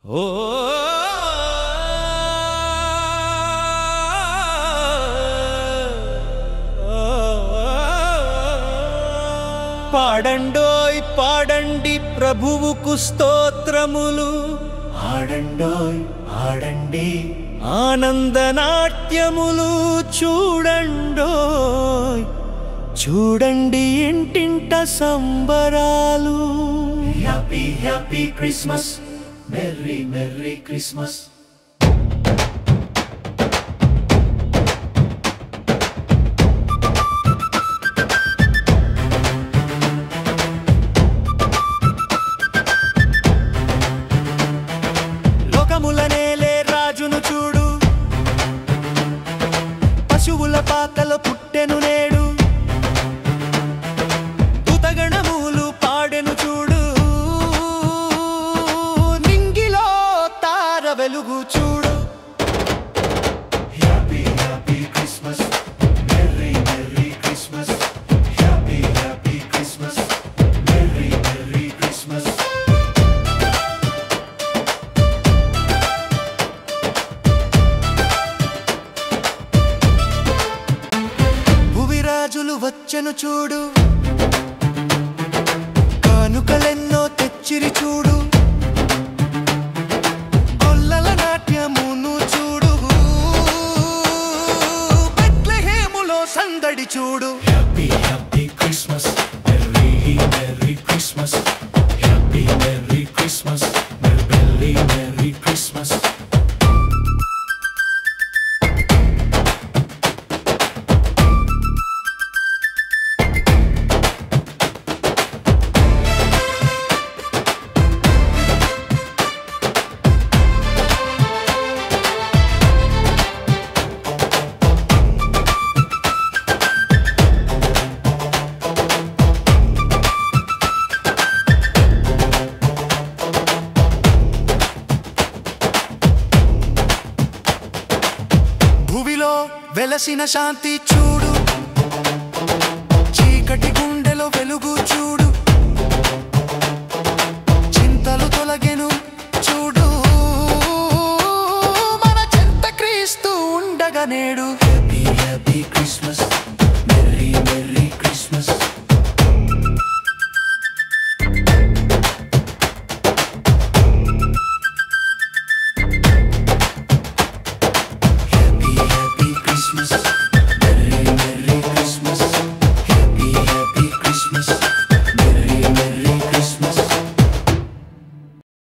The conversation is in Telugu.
ఓ పాడండోయ్ పాడండి ప్రభువుకు స్తోత్రములు, ఆడండోయ్ ఆడండి ఆనందనాట్యములు చూడండోయ్ చూడండి ఇంటింట సంబరాలు. Happy happy Christmas, merry merry Christmas. లోకములనేలే రాజును చూడు, పశువుల పాకలో పుట్టెను నేడు, దూతగణములు పాడెను చూడు, నింగిలో తార వెలుగు చూడు. Happy happy Christmas, merry merry Christmas. Happy happy Christmas, merry merry Christmas. భువిరాజులు వచ్చెను చూడు, కానుకలెన్నో తెచ్చిరి చూడు, గొల్లల నాట్యమును చూడు, బెత్లెహేములో సందడి చూడు. Happy happy Christmas, merry merry Christmas. Happy merry Christmas, merry merry Christmas. భూమిలో వెలసిన శాంతి చూడు, చీకటి గుండెలో వెలుగు చూడు, చింతలు తొలగెను చూడు, మన చెంత క్రీస్తు ఉండగా నేడు.